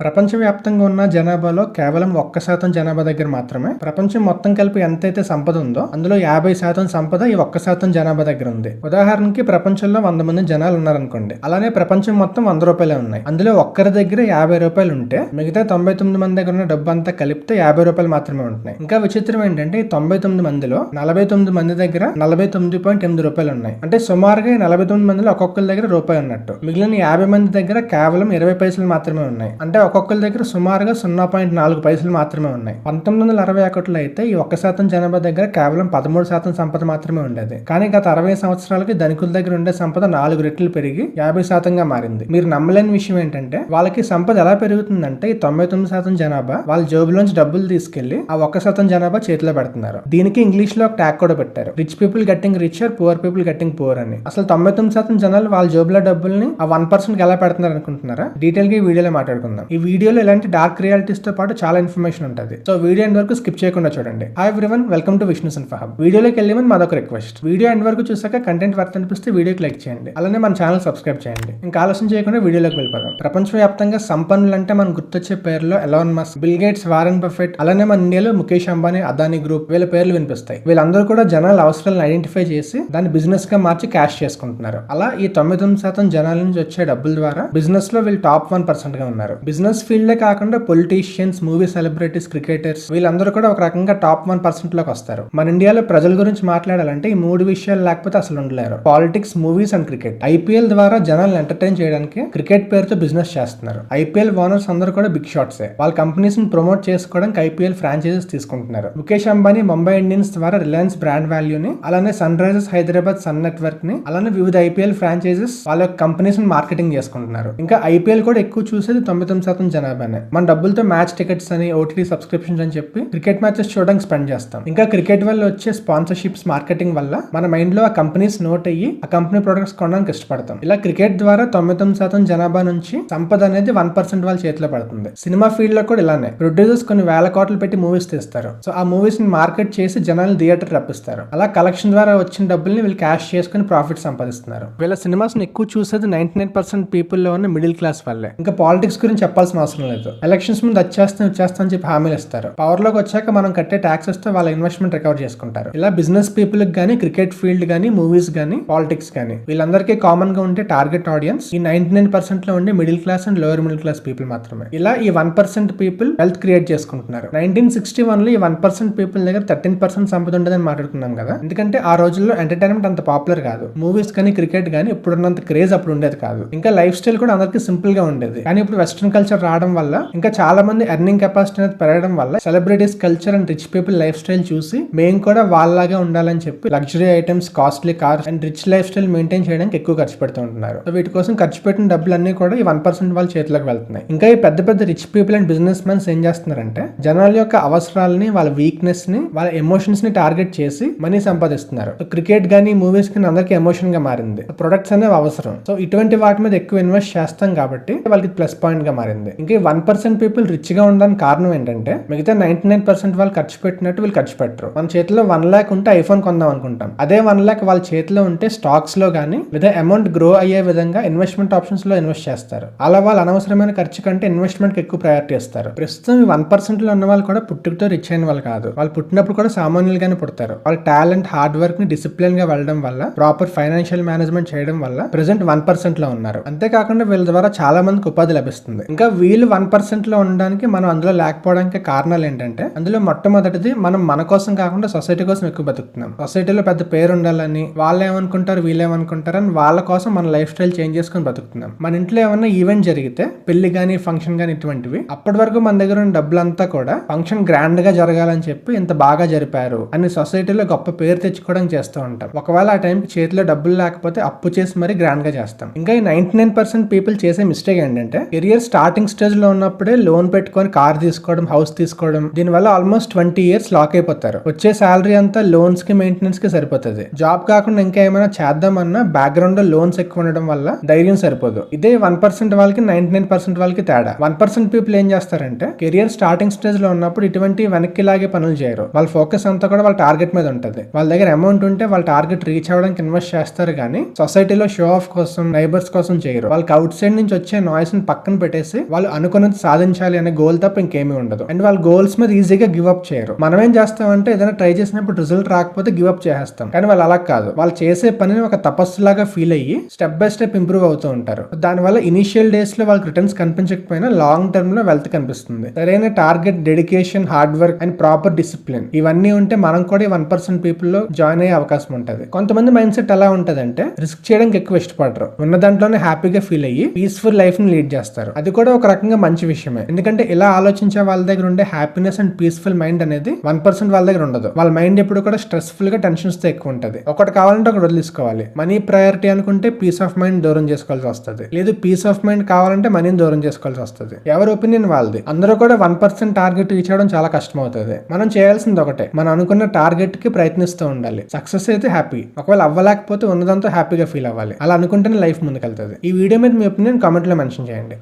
ప్రపంచవ్యాప్తంగా ఉన్న జనాభాలో కేవలం 1% జనాభా దగ్గర మాత్రమే ప్రపంచం మొత్తం కలిపి ఎంతైతే సంపద ఉందో అందులో 50% సంపద ఈ 1% జనాభా దగ్గర ఉంది. ఉదాహరణకి ప్రపంచంలో 100 మంది జనాలు ఉన్నారనుకోండి. అలానే ప్రపంచం మొత్తం 100 రూపాయలే ఉన్నాయి. అందులో ఒక్కరి దగ్గర 50 రూపాయలు ఉంటే మిగతా 99 మంది దగ్గర ఉన్న డబ్బు అంతా కలిపితే 50 రూపాయలు మాత్రమే ఉంటున్నాయి. ఇంకా విచిత్రం ఏంటంటే ఈ 99 మందిలో 49 మంది దగ్గర 49.8 రూపాయలు ఉన్నాయి. అంటే సుమారుగా 49 మందిలో ఒక్కొక్కరి దగ్గర రూపాయి ఉన్నట్టు. మిగిలిన 50 మంది దగ్గర కేవలం 20 పైసలు మాత్రమే ఉన్నాయి. అంటే ఒక్కొక్కరి దగ్గర సుమారుగా 0.4 పైసలు మాత్రమే ఉన్నాయి. 1961లో అయితే ఈ 1% జనాభా దగ్గర కేవలం 13% సంపద మాత్రమే ఉండేది. కానీ గత 60 సంవత్సరాలకి ధనికుల దగ్గర ఉండే సంపద 4 రెట్లు పెరిగి 50%గా మారింది. మీరు నమ్మలేని విషయం ఏంటంటే వాళ్ళకి సంపద ఎలా పెరుగుతుందంటే ఈ 99% జనాభా వాళ్ళ జేబులోంచి డబ్బులు తీసుకెళ్లి ఆ 1% జనాభా చేతిలో పెడుతున్నారు. దీనికి ఇంగ్లీష్ లో ఒక ట్యాగ్ కూడా పెట్టారు. Rich people getting richer, poor people getting poor అని. అసలు 99% జనాలు వాళ్ళ జేబులో డబ్బుల్ని ఆ 1% ఎలా పెడుతున్నారు అనుకుంటున్నారా? డీటెయిల్ గా ఈ వీడియోలో మాట్లాడుకుందాం. ఈ వీడియోలో ఇలాంటి డార్క్ రియాలిటీస్ తో పాటు చాలా ఇన్ఫర్మేషన్ ఉంటుంది. సో వీడియో ఎండ్ వరకు స్కిప్ చేయకుండా చూడండి. Hi everyone, welcome to Vishnu info hub. వీడియోలోకి వెళ్ళే ముందు మాదొక రిక్వెస్ట్. వీడియో ఎండ్ వరకు చూసాక కంటెంట్ వర్త్ అనిపిస్తే వీడియోకి లైక్ చేయండి. అలానే మన ఛానల్ సబ్స్క్రైబ్ చేయండి. ఇంకా ఆలస్యం చేయకుండా వీడియోలోకి వెళ్ళిపోదాం. ప్రపంచవ్యాప్తంగా సంపన్నులు అంటే మనకు గుర్తొచ్చే పేర్లో Elon Musk, bill gates, Warren Buffett, అలానే మన ఇండియాలో ముఖేష్ అంబానీ, అదానీ గ్రూప్ వీళ్ళ పేర్లు వినిపిస్తాయి. వీళ్ళందరూ కూడా జనాల అవసరాలను ఐడెంటిఫై చేసి దాన్ని బిజినెస్ గా మార్చి క్యాష్ చేసుకుంటున్నారు. అలా ఈ 99% జనాల నుంచి వచ్చే డబ్బుల ద్వారా బిజినెస్ లో వీళ్ళు టాప్ 1% గా ఉన్నారు. బిజినెస్ ఫీల్డ్ కాకుండా పొలిటీషియన్స్, మూవీ సెలబ్రిటీస్, క్రికెటర్స్ వీళ్ళందరూ కూడా ఒక రకంగా టాప్ 1% లోకి వస్తారు. మన ఇండియాలో ప్రజల గురించి మాట్లాడాలంటే ఈ 3 విషయాలు లేకపోతే అసలు ఉండలేరు. Politics, movies and cricket. IPL ద్వారా జనాలను ఎంటర్టైన్ చేయడానికి క్రికెట్ పేరుతో బిజినెస్ చేస్తున్నారు. ఐపీఎల్ ఓనర్స్ అందరూ కూడా బిగ్ షాట్సే. వాళ్ళ కంపెనీస్ ని ప్రమోట్ చేసుకోవడానికి ఐపీఎల్ ఫ్రాంచైజెస్ తీసుకుంటున్నారు. ముఖేష్ అంబానీ ముంబై ఇండియన్స్ ద్వారా రిలయన్స్ బ్రాండ్ వాల్యూని, అలానే Sunrisers Hyderabad Sun Network ని, అలానే వివిధ ఐపీఎల్ ఫ్రాంచైజెస్ వాళ్ళ కంపెనీస్ ని మార్కెటింగ్ చేసుకుంటున్నారు. ఇంకా ఐపీఎల్ కూడా ఎక్కువ చూసేది 99% జనాభానే. మన డబ్బులతో మ్యాచ్ టికెట్స్ అని, ఓటీటీ సబ్స్క్రిప్షన్స్ అని చెప్పి క్రికెట్ మ్యాచెస్ చూడడానికి స్పెండ్ చేస్తాం. ఇంకా క్రికెట్ వల్ల వచ్చే స్పాన్సర్షిప్స్, మార్కెటింగ్ వల్ల మన మైండ్ లో ఆ కంపెనీస్ నోట్ అయ్యి ఆ కంపెనీ ప్రొడక్ట్స్ కొనడానికి ఇష్టపడతాం. ఇలా క్రికెట్ ద్వారా 99% జనాభా నుంచి సంపద అనేది 1% వాళ్ళ చేతిలో పడుతుంది. సినిమా ఫీల్డ్ లో కూడా ఇలానే ప్రొడ్యూసర్స్ కొన్ని వేల కోట్లు పెట్టి మూవీస్ తీస్తారు. సో ఆ మూవీస్ ని మార్కెట్ చేసి జనాలను థియేటర్ రప్పిస్తారు. అలా కలెక్షన్ ద్వారా వచ్చిన డబ్బుల్ని వీళ్ళు క్యాష్ చేసుకుని ప్రాఫిట్ సంపాదిస్తున్నారు. వీళ్ళ సినిమాస్ ని ఎక్కువ చూసేది 99% పీపుల్ లో ఉన్న మిడిల్ క్లాస్ వాళ్ళే. ఇంకా పాలిటిక్స్ గురించి చెప్పాల్సిన అవసరం లేదు. ఎలక్షన్స్ ముందు వచ్చేస్తా అని చెప్పి హామీలు ఇస్తారు. పవర్ లోకి వచ్చాక మనం కట్టే ట్యాక్సెస్ తో వాళ్ళ ఇన్వెస్ట్మెంట్ రికవర్ చేసుకుంటారు. ఇలా బిజినెస్ పీపుల్ గానీ, క్రికెట్ ఫీల్డ్ గానీ, మూవీస్ గానీ, పాలిటిక్స్ గానీ వీళ్ళందరికీ కామన్ గా ఉండే టార్గెట్ ఆడియన్స్ ఈ 99% లో ఉండే middle class and lower middle class people మాత్రమే. ఇలా ఈ 1% పీపుల్ వెల్త్ క్రియేట్ చేసుకుంటున్నారు. 1961 లో ఈ 1% పీపుల్ దగ్గర 13% సంపద ఉండదని మాట్లాడుకున్నాం కదా. ఎందుకంటే ఆ రోజుల్లో ఎంటర్టైన్మెంట్ అంత పాపులర్ కాదు. మూవీస్ కానీ, క్రికెట్ గానీ ఇప్పుడున్నంత క్రేజ్ అప్పుడు ఉండేది కాదు. ఇంకా లైఫ్ స్టైల్ కూడా అందరికి సింపుల్ గా ఉండేది. కానీ ఇప్పుడు వెస్ట్రన్ కల్చర్ రావడం వల్ల, ఇంకా చాలా మంది ఎర్నింగ్ కెపాసిటీ అనేది పెరగడం వల్ల celebrities culture and rich people life style చూసి మేము కూడా వాళ్ళలాగా ఉండాలని చెప్పి luxury items, costly cars and rich life style maintain చేయడానికి ఎక్కువ ఖర్చు పెడుతూ ఉంటున్నారు. సో వీటి కోసం ఖర్చు పెట్టిన డబ్బులన్నీ కూడా ఈ 1% వాళ్ళ చేతిలోకి వెళ్తున్నాయి. ఇంకా ఈ పెద్ద పెద్ద rich people and business mens ఏం చేస్తున్నారంటే జనాల యొక్క అవసరాలని, వాళ్ళ వీక్నెస్ ని, వాళ్ళ ఎమోషన్స్ ని టార్గెట్ చేసి మనీ సంపాదిస్తున్నారు. సో క్రికెట్ గానీ, మూవీస్ కానీ అందరికీ ఎమోషన్ గా మారింది. ప్రొడక్ట్స్ అనేవి అవసరం. సో ఇటువంటి వాటి మీద ఎక్కువ ఇన్వెస్ట్ చేస్తాం కాబట్టి వాళ్ళకి ప్లస్ పాయింట్ గా మారింది. ఇంకా ఈ 1% పీపుల్ రిచ్ గా ఉండడానికి కారణం ఏంటంటే మిగతా 99% వాళ్ళు ఖర్చు పెట్టినట్టు వీళ్ళు ఖర్చు పెట్టరు. మన చేతిలో 1 lakh ఉంటే ఐఫోన్ కొందాం అనుకుంటాం. అదే 1 lakh వాళ్ళ చేతిలో ఉంటే స్టాక్స్ లో గానీ లేదా అమౌంట్ గ్రో అయ్యే విధంగా ఇన్వెస్ట్మెంట్ ఆప్షన్స్ లో ఇన్వెస్ట్ చేస్తారు. అలా వాళ్ళు అనవసరమైన ఖర్చు కంటే ఇన్వెస్ట్మెంట్ కి ఎక్కువ ప్రయారిటీ ఇస్తారు. ప్రస్తుతం ఈ 1% లో ఉన్న వాళ్ళు కూడా పుట్టుకతో రిచ్ అయిన వాళ్ళు కాదు. వాళ్ళు పుట్టినప్పుడు కూడా సామాన్యులుగానే పుడతారు. వాళ్ళ టాలెంట్, హార్డ్ వర్క్ ని డిసిప్లిన్ గా వెళ్ళడం వల్ల, ప్రాపర్ ఫైనాన్షియల్ మేనేజ్మెంట్ చేయడం వల్ల ప్రెసెంట్ 1% లో ఉన్నారు. అంతేకాకుండా వీళ్ళ ద్వారా చాలా మందికి ఉపాధి లభిస్తుంది. ఇంకా వీళ్ళు 1% లో ఉండడానికి, మనం అందులో లేకపోవడానికి కారణాలు ఏంటంటే అందులో మొట్టమొదటిది మనం మన కోసం కాకుండా సొసైటీ కోసం ఎక్కువ బతుకుతున్నాం. సొసైటీలో పెద్ద పేరు ఉండాలని, వాళ్ళు ఏమనుకుంటారు, వీళ్ళు ఏమనుకుంటారు అని వాళ్ళ కోసం మన లైఫ్ స్టైల్ చేంజ్ చేసుకుని బతుకుతున్నాం. మన ఇంట్లో ఏమన్నా ఈవెంట్ జరిగితే, పెళ్లి గానీ, ఫంక్షన్ గానీ ఇటువంటివి, అప్పటి వరకు మన దగ్గర ఉన్న డబ్బులంతా కూడా ఫంక్షన్ గ్రాండ్ గా జరగాలని చెప్పి ఇంత బాగా జరిపారు అని సొసైటీలో గొప్ప పేరు తెచ్చుకోవడానికి చేస్తూ ఉంటాం. ఒకవేళ ఆ టైంకి చేతిలో డబ్బులు లేకపోతే అప్పు చేసి మరీ గ్రాండ్ గా చేస్తాం. ఇంకా ఈ 99% పీపుల్ చేసే మిస్టేక్ ఏంటంటే కెరియర్ స్టార్టింగ్ స్టేజ్ లో ఉన్నప్పుడే లోన్ పెట్టుకొని కార్ తీసుకోవడం, హౌస్ తీసుకోవడం. దీనివల్ల ఆల్మోస్ట్ 20 years లాక్ అయిపోతారు. వచ్చే శాలరీ అంతా లోన్స్ కి, మెయింటెనెన్స్ కి సరిపోతుంది. జాబ్ కాకుండా ఇంకా ఏమైనా చేద్దామన్నా బ్యాక్గ్రౌండ్ లో లోన్స్ ఎక్కువ ఉండడం వల్ల ధైర్యం సరిపోదు. ఇదే 1% వాళ్ళకి 99% వాళ్ళకి తేడా. 1% పీపుల్ ఏం చేస్తారంటే కెరియర్ స్టార్టింగ్ స్టేజ్ లో ఉన్నప్పుడు ఇటువంటి వెనక్కి లాగే పనులు చేయరు. వాళ్ళ ఫోకస్ అంతా కూడా వాళ్ళ టార్గెట్ మీద ఉంటుంది. వాళ్ళ దగ్గర అమౌంట్ ఉంటే వాళ్ళ టార్గెట్ రీచ్ అవ్వడానికి ఇన్వెస్ట్ చేస్తారు కానీ సొసైటీలో షో ఆఫ్ కోసం, నైబర్స్ కోసం చేయరు. వాళ్ళకి అవుట్ సైడ్ నుంచి వచ్చే నాయిస్ ని పక్కన పెట్టేసి వాళ్ళు అనుకున్నది సాధించాలి అనే గోల్ తప్ప ఇంకేమీ ఉండదు. అండ్ వాళ్ళ గోల్స్ మీద ఈజీగా గివ్ అప్ చేయరు. మనం ఏం చేస్తామంటే ఏదైనా ట్రై చేసినప్పుడు రిజల్ట్ రాకపోతే గివ్ అప్ చేసేస్తాం. కానీ వాళ్ళు అలా కాదు. వాళ్ళు చేసే పనిని ఒక తపస్సులాగా ఫీల్ అయ్యి స్టెప్ బై స్టెప్ ఇంప్రూవ్ అవుతూ ఉంటారు. దానివల్ల ఇనిషియల్ డేస్ లో వాళ్ళకి రిటర్న్స్ కనిపించకపోయినా లాంగ్ టర్మ్ లో వెల్త్ కనిపిస్తుంది. సరైన target, dedication, hard work and proper discipline ఇవన్నీ ఉంటే మనం కూడా 1% పీపుల్ లో జాయిన్ అయ్యే అవకాశం ఉంటుంది. కొంతమంది మైండ్ సెట్ ఎలా ఉంటదంటే రిస్క్ చేయడానికి ఎక్కువ ఇష్టపడరు. ఉన్న దాంట్లోనే హ్యాపీగా ఫీల్ అయ్యి పీస్ఫుల్ లైఫ్ ని లీడ్ చేస్తారు. అది కూడా ఒక రకంగా మంచి విషయమే. ఎందుకంటే ఇలా ఆలోచించే వాళ్ళ దగ్గర ఉండే హ్యాపీనెస్ అండ్ పీస్ఫుల్ మైండ్ అనేది 1% వాళ్ళ దగ్గర ఉండదు. వాళ్ళ మైండ్ ఎప్పుడు కూడా స్ట్రెస్ఫుల్ గా, టెన్షన్స్ తో ఎక్కువ ఉంటది. ఒకటి కావాలంటే ఒకటి వదిలేసుకోవాలి. మనీ ప్రయారిటీ అనుకుంటే పీస్ ఆఫ్ మైండ్ దూరం చేసుకోవాల్సి వస్తుంది. లేదు పీస్ ఆఫ్ మైండ్ కావాలంటే మనీని దూరం చేసుకోవాల్సి వస్తుంది. ఎవరి ఒపీనియన్ వాళ్ళది. అందరూ కూడా 1% టార్గెట్ రీచ్ అవడం చాలా కష్టం అవుతుంది. మనం చేయాల్సింది ఒకటే, మనం అనుకున్న టార్గెట్ కి ప్రయత్నిస్తూ ఉండాలి. సక్సెస్ అయితే హ్యాపీ, ఒకవేళ అవ్వలేకపోతే ఉన్నదంతా హ్యాపీగా ఫీల్ అవ్వాలి. అలా అనుకుంటేనే లైఫ్ ముందుకెళ్తుంది. ఈ వీడియో మీద మీ ఒపీనియన్ కామెంట్ లో మెన్షన్ చేయండి.